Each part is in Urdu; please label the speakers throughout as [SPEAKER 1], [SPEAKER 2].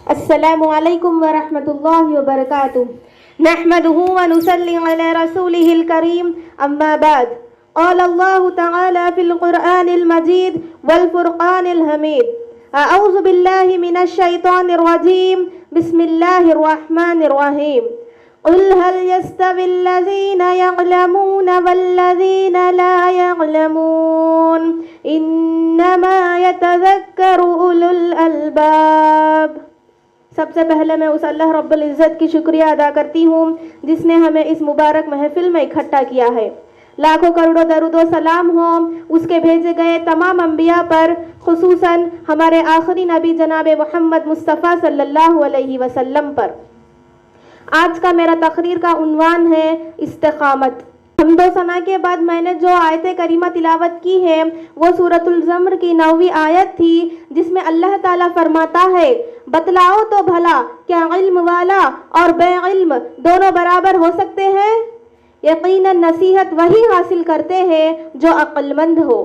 [SPEAKER 1] السلام علیکم ورحمۃ اللہ وبرکاتہ نحمده ونصلی علی رسوله الکریم اما بعد قال اللہ تعالی فی القرآن المجید والفرقان الحمید اعوذ باللہ من الشیطان الرجیم بسم اللہ الرحمن الرحیم قل هل يستوي الذين يعلمون والذين لا يعلمون انما يتذكر اولو الالباب۔ سب سے پہلے میں اس اللہ رب العزت کی شکریہ ادا کرتی ہوں جس نے ہمیں اس مبارک محفل میں اکٹھا کیا ہے۔ لاکھوں کروڑوں درود و سلام ہوں اس کے بھیجے گئے تمام انبیاء پر، خصوصاً ہمارے آخری نبی جناب محمد مصطفیٰ صلی اللہ علیہ وسلم پر۔ آج کا میرا تقریر کا عنوان ہے استقامت۔ حمد و ثنا کے بعد میں نے جو آیت کریمہ تلاوت کی ہے وہ سورۃ الزمر کی 9ویں آیت تھی، جس میں اللہ تعالیٰ فرماتا ہے بتلاؤ تو بھلا کیا علم والا اور بے علم دونوں برابر ہو سکتے ہیں؟ یقیناً نصیحت وہی حاصل کرتے ہیں جو عقل مند ہو۔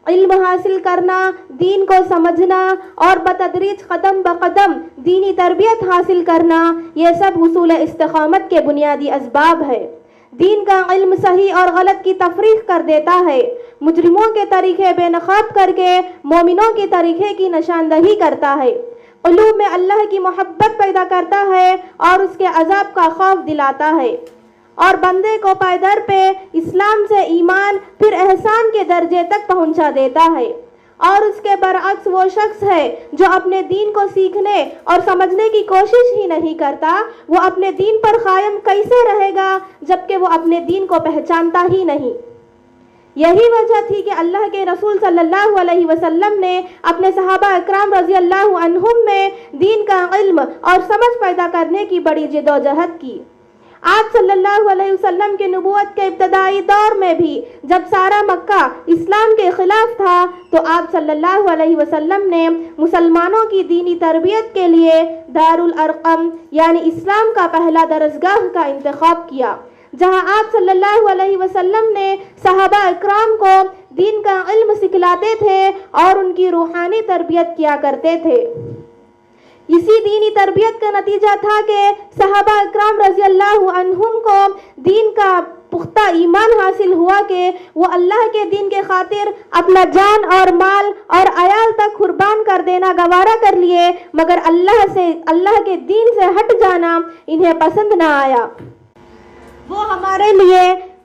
[SPEAKER 1] علم حاصل کرنا، دین کو سمجھنا اور بتدریج قدم بقدم دینی تربیت حاصل کرنا، یہ سب حصول استقامت کے بنیادی اسباب ہے۔ دین کا علم صحیح اور غلط کی تفریق کر دیتا ہے، مجرموں کے طریقے بے نقاب کر کے مومنوں کے طریقے کی نشاندہی کرتا ہے، قلوب میں اللہ کی محبت پیدا کرتا ہے اور اس کے عذاب کا خوف دلاتا ہے، اور بندے کو پائیدر پہ اسلام سے ایمان پھر احسان کے درجے تک پہنچا دیتا ہے۔ اور اس کے برعکس وہ شخص ہے جو اپنے دین کو سیکھنے اور سمجھنے کی کوشش ہی نہیں کرتا، وہ اپنے دین پر قائم کیسے رہے گا جبکہ وہ اپنے دین کو پہچانتا ہی نہیں؟ یہی وجہ تھی کہ اللہ کے رسول صلی اللہ علیہ وسلم نے اپنے صحابہ اکرام رضی اللہ عنہم میں دین کا علم اور سمجھ پیدا کرنے کی بڑی جدوجہد کی۔ آپ صلی اللہ علیہ وسلم کی نبوت کے ابتدائی دور میں بھی جب سارا مکہ اسلام کے خلاف تھا تو آپ صلی اللہ علیہ وسلم نے مسلمانوں کی دینی تربیت کے لیے دار الارقم یعنی اسلام کا پہلا درسگاہ کا انتخاب کیا، جہاں آپ صلی اللہ علیہ وسلم نے صحابہ اکرام کو دین کا علم سکھلاتے تھے اور ان کی روحانی تربیت کیا کرتے تھے۔ اسی دینی تربیت کا نتیجہ تھا کہ صحابہ اکرام رضی اللہ عنہم کو دین کا پختہ ایمان حاصل ہوا کہ وہ اللہ کے دین کے خاطر اپنا جان اور مال اور عیال تک قربان کر دینا گوارا کر لیے، مگر اللہ کے دین سے ہٹ جانا انہیں پسند نہ آیا۔ وہ ہمارے لیے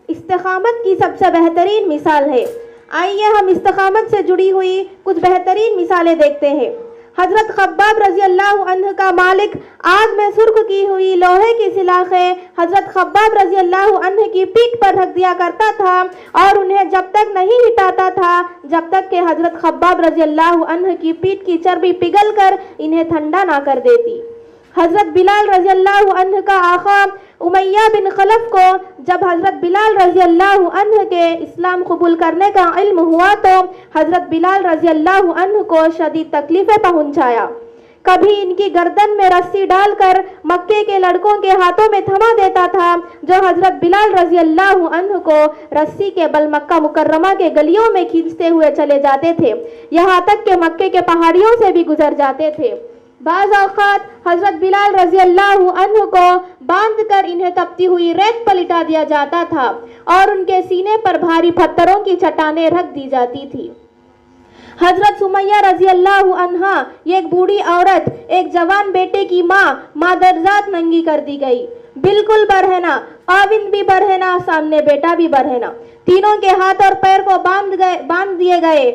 [SPEAKER 1] استقامت کی سب سے بہترین مثال ہے۔ آئیے ہم استقامت سے جڑی ہوئی کچھ بہترین مثالیں دیکھتے ہیں۔ حضرت خباب رضی اللہ عنہ کا مالک آگ میں سرخ کی ہوئی لوہے کی سلاخیں حضرت خباب رضی اللہ عنہ کی پیٹھ پر رکھ دیا کرتا تھا اور انہیں جب تک نہیں ہٹاتا تھا جب تک کہ حضرت خباب رضی اللہ عنہ کی پیٹھ کی چربی پگھل کر انہیں ٹھنڈا نہ کر دیتی۔ حضرت بلال رضی اللہ عنہ کا آقا امیہ بن خلف کو جب حضرت بلال رضی اللہ عنہ کے اسلام قبول کرنے کا علم ہوا تو حضرت بلال رضی اللہ عنہ کو شدید تکلیفیں پہنچایا۔ کبھی ان کی گردن میں رسی ڈال کر مکے کے لڑکوں کے ہاتھوں میں تھما دیتا تھا جو حضرت بلال رضی اللہ عنہ کو رسی کے بل مکہ مکرمہ کے گلیوں میں کھینچتے ہوئے چلے جاتے تھے، یہاں تک کہ مکے کے پہاڑیوں سے بھی گزر جاتے تھے۔ بعض اوقات حضرت بلال رضی اللہ عنہ کو باندھ کر انہیں تپتی ہوئی ریت پر لٹا دیا جاتا تھا اور ان کے سینے پر بھاری پتھروں کی چٹانیں رکھ دی جاتی تھی۔ حضرت سمیہ رضی اللہ عنہا ایک بوڑھی عورت، ایک جوان بیٹے کی ماں مادرزاد ننگی کر دی گئی، بالکل برہنہ، خاوند بھی برہنہ، سامنے بیٹا بھی برہنہ، تینوں کے ہاتھ اور پیر کو باندھ دیے گئے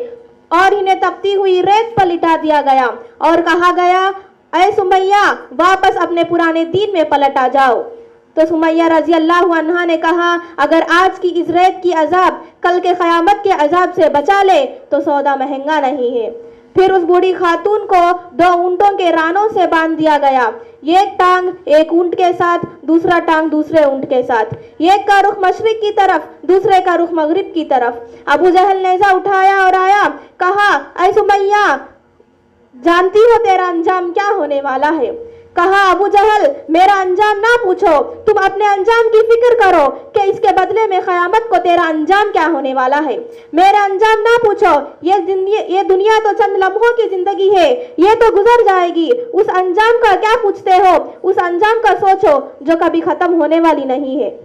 [SPEAKER 1] اور انہیں تپتی ہوئی ریت پر لٹا دیا گیا اور کہا گیا اے سمیہ واپس اپنے پرانے دین میں پلٹ آ جاؤ۔ تو سمیہ رضی اللہ عنہا نے کہا اگر آج کی اس ریت کی عذاب کل کے قیامت کے عذاب سے بچا لے تو سودا مہنگا نہیں ہے۔ پھر اس بوڑھی خاتون کو 2 اونٹوں کے رانوں سے باندھ دیا گیا، ایک ٹانگ ایک اونٹ کے ساتھ، دوسرا ٹانگ دوسرے اونٹ کے ساتھ، ایک کا رخ مشرق کی طرف دوسرے کا رخ مغرب کی طرف۔ ابو جہل نیزہ اٹھایا اور آیا، کہا اے سمیہ جانتی ہو تیرا انجام کیا ہونے والا ہے؟ کہا ابو جہل میرا انجام نہ پوچھو، تم اپنے انجام کی فکر کرو کہ اس کے بدلے میں قیامت کو تیرا انجام کیا ہونے والا ہے۔ میرا انجام نہ پوچھو، یہ دنیا تو چند لمحوں کی زندگی ہے، یہ تو گزر جائے گی، اس انجام کا کیا پوچھتے ہو، اس انجام کا سوچو جو کبھی ختم ہونے والی نہیں ہے۔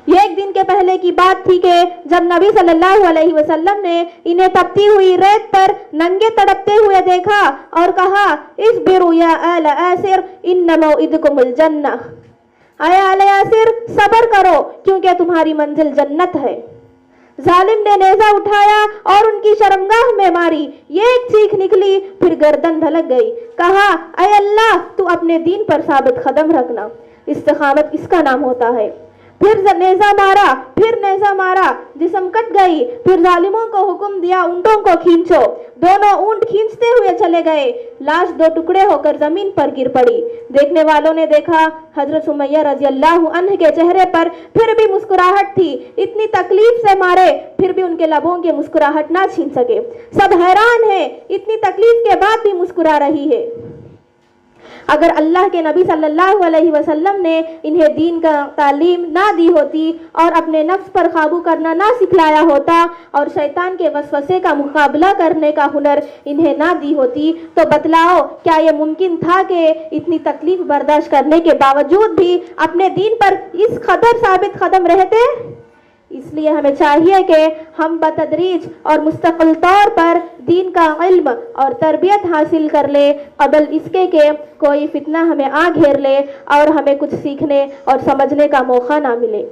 [SPEAKER 1] یہ ایک دن کے پہلے کی بات تھی کہ جب نبی صلی اللہ علیہ وسلم نے انہیں تپتی ہوئی ریت پر ننگے تڑپتے ہوئے دیکھا اور کہا اصبروا یا آل یاسر ان موعدکم الجنہ، اے آل یاسر صبر کرو کیونکہ تمہاری منزل جنت ہے۔ ظالم نے نیزہ اٹھایا اور ان کی شرمگاہ میں ماری، یہ ایک چیخ نکلی، پھر گردن دھلک گئی۔ کہا اے اللہ تو اپنے دین پر ثابت قدم رکھنا، استقامت اس کا نام ہوتا ہے۔ پھر نیزہ مارا، جسم کٹ گئی، پھر ظالموں کو حکم دیا اونٹوں کو کھینچو، دونوں اونٹ کھینچتے ہوئے چلے گئے، لاش دو ٹکڑے ہو کر زمین پر گر پڑی۔ دیکھنے والوں نے دیکھا حضرت سمیہ رضی اللہ عنہ کے چہرے پر پھر بھی مسکراہٹ تھی، اتنی تکلیف سے مارے پھر بھی ان کے لبوں کی مسکراہٹ نہ چھین سکے۔ سب حیران ہیں، اتنی تکلیف کے بعد بھی مسکرا رہی ہے۔ اگر اللہ کے نبی صلی اللہ علیہ وسلم نے انہیں دین کا تعلیم نہ دی ہوتی اور اپنے نفس پر قابو کرنا نہ سکھلایا ہوتا اور شیطان کے وسوسے کا مقابلہ کرنے کا ہنر انہیں نہ دی ہوتی تو بتلاؤ کیا یہ ممکن تھا کہ اتنی تکلیف برداشت کرنے کے باوجود بھی اپنے دین پر اس قدر ثابت قدم رہتے؟ اس لیے ہمیں چاہیے کہ ہم بتدریج اور مستقل طور پر دین کا علم اور تربیت حاصل کر لیں قبل اس کے کہ کوئی فتنہ ہمیں آ گھیر لے اور ہمیں کچھ سیکھنے اور سمجھنے کا موقع نہ ملے۔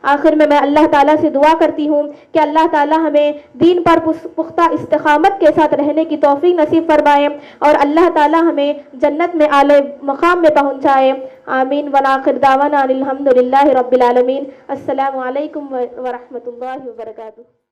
[SPEAKER 1] آخر میں اللہ تعالیٰ سے دعا کرتی ہوں کہ اللہ تعالیٰ ہمیں دین پر پختہ استقامت کے ساتھ رہنے کی توفیق نصیب فرمائے اور اللہ تعالیٰ ہمیں جنت میں اعلی مقام میں پہنچائے۔ آمین وآخر دعوانا الحمد للہ رب العالمین۔ السلام علیکم ورحمۃ اللہ وبرکاتہ۔